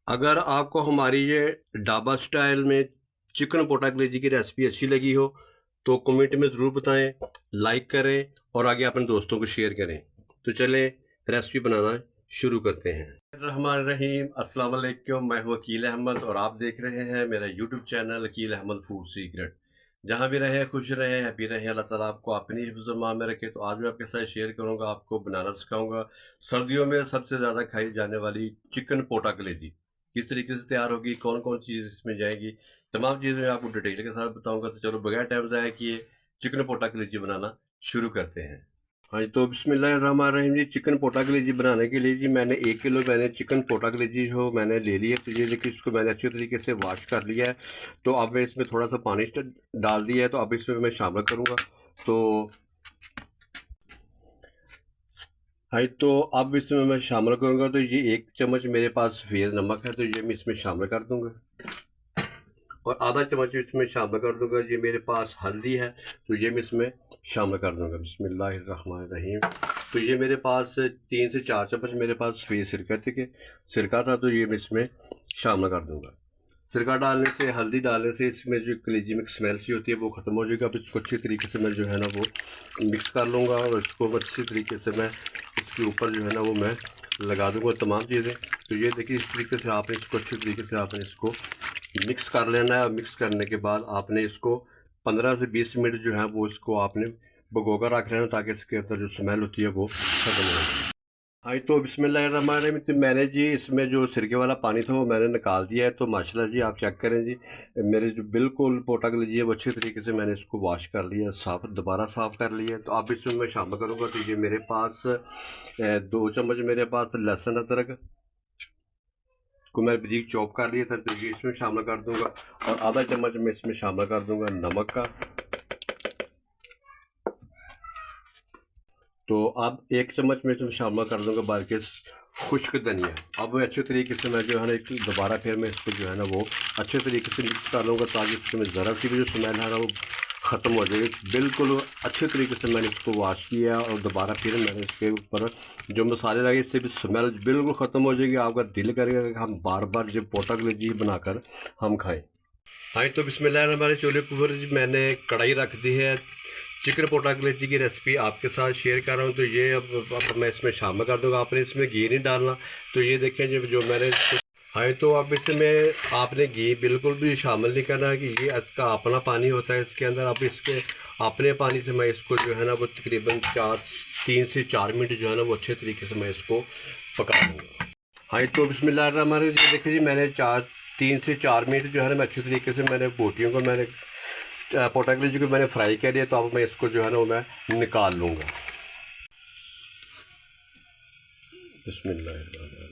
अगर आपको हमारी ये ढाबा स्टाइल में चिकन पोटा कलेजी की रेसिपी अच्छी लगी हो तो कमेंट में ज़रूर बताएं, लाइक करें और आगे अपने दोस्तों को शेयर करें। तो चलें रेसिपी बनाना शुरू करते हैं। रहमान रहीम, अस्सलाम वालेकुम। मैं हूं अकील अहमद और आप देख रहे हैं मेरा YouTube channel Akeel Ahmed food secret. जहां भी रहे खुश रहे, हैप्पी रहे, अल्लाह ताला आपको अपनी हिफ्ज़-ए-मान में रखे। तो आज मैं आपके साथ शेयर करूंगा, आपको बनाना सिखाऊंगा सर्दियों में सबसे ज़्यादा खाई जाने वाली चिकन पोटा कलेजी किस तरीके से तैयार होगी, कौन कौन चीज़ इसमें जाएगी, तमाम चीज़ें मैं आपको डिटेल के साथ बताऊंगा। तो चलो बगैर टाइम ज़ाया किए चिकन पोटा कलेजी बनाना शुरू करते हैं। हाँ जी, तो बिस्मिल्लाहिर्रहमानिर्रहीम जी। चिकन पोटा कलेजी बनाने के लिए जी मैंने 1 किलो चिकन पोटा कलेजी जो मैंने ले लिया। तो ये देखिए, इसको मैंने अच्छे तरीके से वॉश कर लिया है। तो अब मैं इसमें थोड़ा सा पानी डाल दिया है, तो अब इसमें मैं शामिल करूँगा। तो हाँ, तो अब इसमें मैं शामिल करूँगा। तो ये 1 चम्मच मेरे पास सफ़ेद नमक है, तो ये मैं इसमें शामिल कर दूँगा और आधा चम्मच इसमें शामिल कर दूंगा। ये मेरे पास हल्दी है, तो ये मैं इसमें शामिल कर दूंगा। बिस्मिल्लाहिर्रहमानिर्रहीम। तो ये मेरे पास 3 से 4 चम्मच मेरे पास सफ़ेद सिरका था, तो ये मैं इसमें शामिल कर दूंगा। सिरका डालने से, हल्दी डालने से इसमें जो कलेजी में स्मेल सी होती है वो ख़त्म हो जाएगी। अब इसको अच्छी तरीके से मैं जो है ना वो मिक्स कर लूँगा और इसको अच्छी तरीके से मैं इसके ऊपर जो है ना वो मैं लगा दूँगा तमाम चीज़ें। तो ये देखिए, इस तरीके से आपने इसको अच्छी तरीके से आपने इसको मिक्स कर लेना है। और मिक्स करने के बाद आपने इसको 15 से 20 मिनट जो है वो इसको आपने भिगोकर रख लेना, ताकि इसके अंदर जो स्मेल होती है वो ख़त्म हो जाए। हाँ, तो बिस्मिल्लाहिर्रहमानिर्रहीम। तो मैंने जी इसमें जो सिरके वाला पानी था वो मैंने निकाल दिया है। तो माशाल्लाह जी, आप चेक करें जी, मेरे जो बिल्कुल पोटा कलेजी है वो अच्छे तरीके से मैंने इसको वॉश कर लिया, दोबारा साफ़ कर लिया है। तो अब इसमें मैं शामिल करूँगा। तो ये मेरे पास 2 चम्मच मेरे पास लहसुन अदरक को मैं बारीक चॉप कर लिया था, तो ये इसमें शामिल कर दूंगा। और आधा चम्मच मैं इसमें शामिल कर दूंगा नमक का। तो अब 1 चम्मच में इसमें शामिल कर दूंगा बारीक खुश्क धनिया। अब मैं अच्छे तरीके से मैं जो है ना एक दोबारा फिर मैं इसको जो है ना वो अच्छे तरीके से मिक्स कर लूँगा, ताकि इसमें ज़रा सी भी जो स्मेल है ना वो ख़त्म हो जाएगी। बिल्कुल अच्छे तरीके से मैंने इसको वॉश किया और दोबारा फिर मैंने इसके ऊपर जो मसाले लगे, इससे भी स्मेल बिल्कुल ख़त्म हो जाएगी। आपका दिल करेगा कि हम बार बार जो पोटा कलेजी बनाकर हम खाएं। हाँ, तो बिस्मिल्लाह, हमारे चूल्हे के ऊपर मैंने कढ़ाई रख दी है। चिकन पोटा कलेजी की रेसिपी आपके साथ शेयर कर रहा हूँ। तो ये अब मैं इसमें शामिल कर दूँगा। आपने इसमें घी नहीं डालना। तो ये देखें जो मैंने हाँ, तो अब इसमें आपने घी बिल्कुल भी शामिल नहीं करना है कि ये इसका अपना पानी होता है इसके अंदर। अब इसके अपने पानी से मैं इसको जो है ना वो तकरीबन 3 से 4 मिनट जो है ना वो अच्छे तरीके से मैं इसको पका लूँगा। हाँ, तो बिस्मिल्लाहिर्रहमानिर्रहीम। जी देखिए जी, मैंने 3 से 4 मिनट जो है ना मैं अच्छे तरीके से मैंने बोटियों को मैंने पोटा कलेजी को मैंने फ्राई कर लिया। तो अब मैं इसको जो है ना वो मैं निकाल लूँगा। बिस्मिल्लाहिर्रहमानिर्रहीम।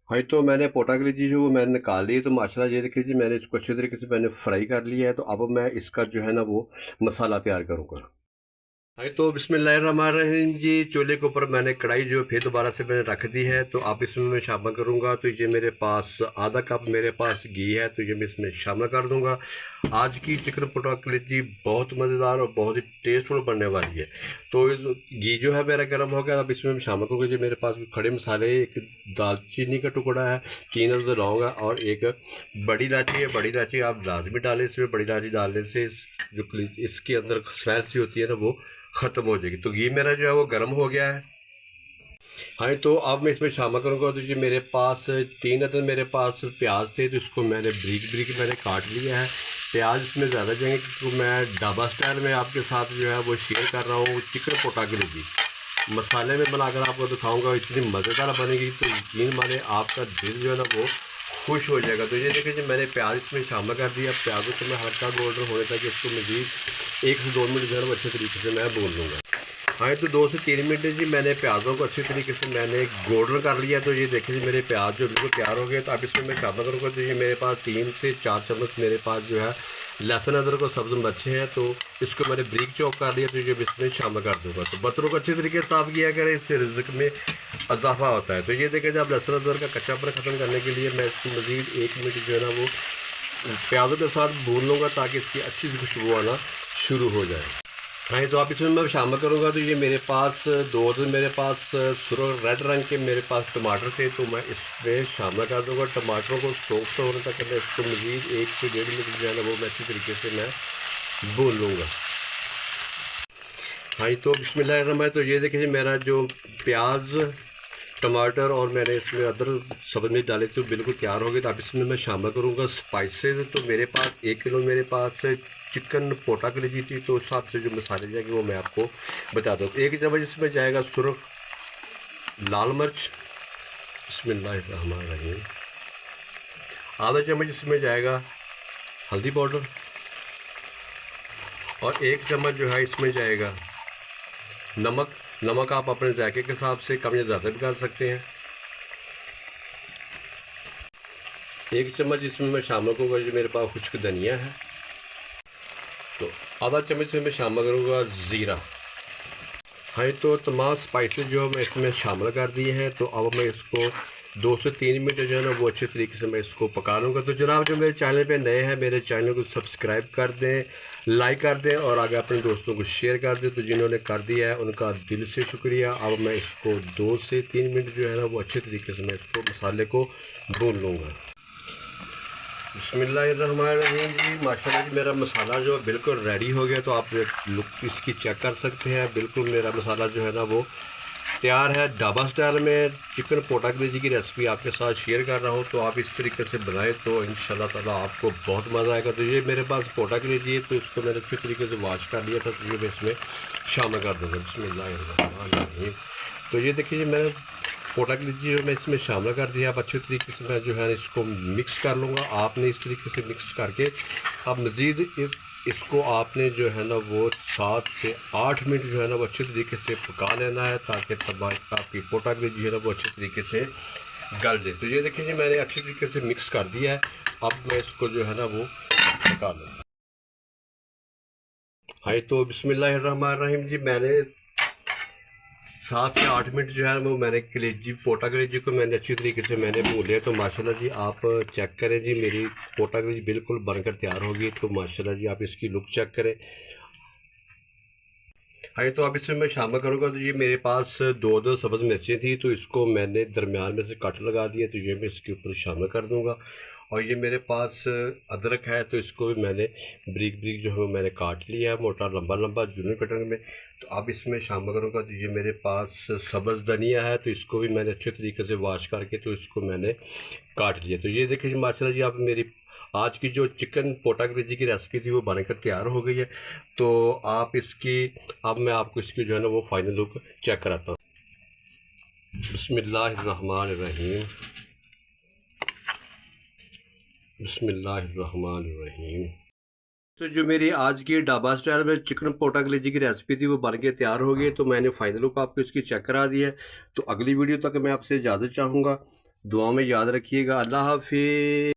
हाँ, तो मैंने पोटा कलेजी जो वो मैंने निकाल ली। तो माशाल्लाह ये देखिए जी, मैंने इसको अच्छे तरीके से मैंने फ्राई कर लिया है। तो अब मैं इसका जो है ना वो मसाला तैयार करूँगा। हाँ, तो बिस्मिल्लाहिर्रहमानिर्रहीम जी। चूल्हे के ऊपर मैंने कढ़ाई जो फिर दोबारा से मैंने रख दी है। तो अब इसमें मैं शामिल करूँगा। तो ये मेरे पास आधा कप मेरे पास घी है, तो ये मैं इसमें शामिल कर दूँगा। आज की चिकन पोटा कलेजी बहुत मज़ेदार और बहुत ही टेस्टफुल बनने वाली है। तो इस घी जो है मेरा गर्म हो गया। अब इसमें मैं शामिल करूँगा जी मेरे पास खड़े मसाले, एक दालचीनी का टुकड़ा है, 3 अदद लौंग है और एक बड़ी इलायची है। बड़ी इलायची आप लाजमी डालें। इसमें बड़ी इलायची डालने से जो इसके अंदर स्मेल सी होती है ना वो ख़त्म हो जाएगी। तो घी मेरा जो है वो गर्म हो गया है। हाँ, तो अब मैं इसमें शामिल करूँगा। तो जी मेरे पास 3 अदद मेरे पास प्याज थे, तो इसको मैंने ब्रीक ब्रीक मैंने काट लिया है। प्याज इसमें ज़्यादा जाएंगे क्योंकि मैं ढाबा स्टाइल में आपके साथ जो है वो शेयर कर रहा हूँ चिकन पोटा कलेजी। मसाले में बनाकर आपको दिखाऊंगा, इतनी मज़ेदार बनेगी तो यकीन माने आपका दिल जो है ना वो खुश हो जाएगा। तो ये देखिए जी, मैंने प्याज इसमें शामिल कर दिया। प्याजों को मैं हल्का गोल्डन होने तक इसको मज़ीद 1 से 2 मिनट जो है अच्छे तरीके से मैं भून लूँगा। हाँ, तो 2 से 3 मिनट जी मैंने प्याज़ों को अच्छे तरीके से मैंने गोल्डन कर लिया। तो ये देखिए जी, मेरे प्याज जो बिल्कुल तैयार हो गए। तो अब इसमें मैं शामिल करूँगा। तो ये मेरे पास 3 से 4 चम्मच मेरे पास जो है लहसुन अदरक और सब्ज़ मिर्चें हैं, तो इसको मैंने ब्रीक चॉप कर लिया। तो ये इसमें शामिल कर दूँगा। तो बर्तनों को अच्छे तरीके से साफ़ किया करें, इससे रिज़्क में इजाफा होता है। तो ये देखें जब लहसुन अदरक का कच्चापन ख़त्म करने के लिए मैं इसको मज़ीद 1 मिनट जो है ना वो प्याज़ों के साथ भून लूँगा, ताकि इसकी अच्छी सी खुशबू आना शुरू हो जाए। हाँ, तो आप इसमें मैं शामिल करूँगा। तो ये मेरे पास मेरे पास सुरख रेड रंग के मेरे पास टमाटर थे, तो मैं इसमें शामिल कर दूँगा। टमाटरों को सॉफ्ट होने तक मैं इसको मज़ीद 1 से 1.5 मिनट जो है ना वो मैं अच्छी तरीके से मैं भून लूँगा। हाँ जी, तो बिस्मिल्लाहिर्रहमानिर्रहीम। तो ये देखिए मेरा जो प्याज, टमाटर और मैंने इसमें अदरक सब्ज़ मिर्च डाले थे बिल्कुल तैयार हो गए। तो अब इसमें मैं शामिल करूँगा स्पाइसेस। तो मेरे पास 1 किलो मेरे पास चिकन पोटा कलेजी थी, तो उस हिसाब से जो मसाले जाएंगे वो मैं आपको बता दूँ। 1 चम्मच इसमें जाएगा सुरख लाल मिर्च, बिस्मिल्लाहिर्रहमानिर्रहीम। आधा चम्मच इसमें जाएगा हल्दी पाउडर, और 1 चम्मच जो है इसमें जाएगा नमक। नमक आप अपने जायके के हिसाब से कम या ज़्यादा भी कर सकते हैं। 1 चम्मच इसमें मैं शामिल करूँगा जो मेरे पास खुश्क धनिया है। तो आधा चम्मच में मैं शामिल करूँगा ज़ीरा। हाँ, तो तमाम स्पाइसेस जो मैं इसमें शामिल कर दिए हैं। तो अब मैं इसको 2 से 3 मिनट जो है ना वो अच्छे तरीके से मैं इसको पका लूँगा। तो जनाब जो मेरे चैनल पे नए हैं, मेरे चैनल को सब्सक्राइब कर दें, लाइक कर दें और आगे अपने दोस्तों को शेयर कर दें। तो जिन्होंने कर दिया है उनका दिल से शुक्रिया। अब मैं इसको 2 से 3 मिनट जो है ना वो अच्छे तरीके से मैं इसको मसाले को भून लूँगा। बिस्मिल्लाहिर्रहमानिर्रहीम जी, माशाल्लाह जी मेरा मसाला जो बिल्कुल रेडी हो गया। तो आप लुक इसकी चेक कर सकते हैं। बिल्कुल मेरा मसाला जो है ना वो तैयार है। ढाबा स्टाइल में चिकन पोटा कलेजी की रेसिपी आपके साथ शेयर कर रहा हूँ। तो आप इस तरीके से बनाएं तो इंशाल्लाह ताला आपको बहुत मज़ा आएगा। तो ये मेरे पास पोटा कलेजी है, तो इसको मैंने अच्छी तरीके से वॉश कर लिया था। तो ये मैं इसमें शामिल कर दूँगा। बिस्मिल्लाहिर्रहमानिर्रहीम। तो ये देखिए मैंने पोटा कलेजी मैं इसमें शामिल कर दिया। अब अच्छे तरीके से मैं जो है इसको मिक्स कर लूँगा। आपने इस तरीके से मिक्स करके अब मज़ीद इसको आपने जो है ना वो 7 से 8 मिनट जो है ना वो अच्छे तरीके से पका लेना है, ताकि तब आपकी पोटा कलेजी है ना वो अच्छे तरीके से गल जाए। तो ये देखिए जी मैंने अच्छे तरीके से मिक्स कर दिया है। अब मैं इसको जो है ना वो पका लूँ। हाँ, तो बिस्मिल्लाहिर्रहमानिर्रहीम जी, मैंने 7 से 8 मिनट जो है वो मैंने कलेजी पोटा कलेजी को मैंने अच्छी तरीके से मैंने भून लिया। तो माशाल्लाह जी आप चेक करें जी, मेरी पोटा कलेजी बिल्कुल बनकर तैयार होगी। तो माशाल्लाह जी आप इसकी लुक चेक करें। हाँ, तो अब इसमें मैं शामिल करूँगा। तो ये मेरे पास 2 सब्ज़ मिर्चें थी, तो इसको मैंने दरमियान में से कट लगा दिया। तो ये मैं इसके ऊपर शामिल कर दूँगा। और ये मेरे पास अदरक है, तो इसको भी मैंने ब्रीक ब्रीक जो है मैंने काट लिया है, मोटा लंबा लंबा जूनियर कटिंग में। तो अब इसमें शामिल करूँगा। तो ये मेरे पास सब्ज़ धनिया है, तो इसको भी मैंने अच्छे तरीके से वॉश करके तो इसको मैंने काट लिया। तो ये देखिए माशाल्लाह जी आप मेरी आज की जो चिकन पोटा कलेजी की रेसिपी थी वो बनकर तैयार हो गई है। तो आप इसकी अब मैं आपको इसकी जो है ना वो फाइनल लुक चेक कराता हूँ। बिस्मिल्लाहिर्रहमानिर्रहीम, बिस्मिल्लाहिर्रहमानिर्रहीम। तो जो मेरी आज की ढाबा स्टाइल में चिकन पोटा कलेजी की रेसिपी थी वो बन के तैयार हो गई। तो मैंने फाइनल लुक आपको इसकी चेक करा दी है। तो अगली वीडियो तक मैं आपसे इजाज़त चाहूँगा। दुआ में याद रखिएगा। अल्लाह हाफिज़।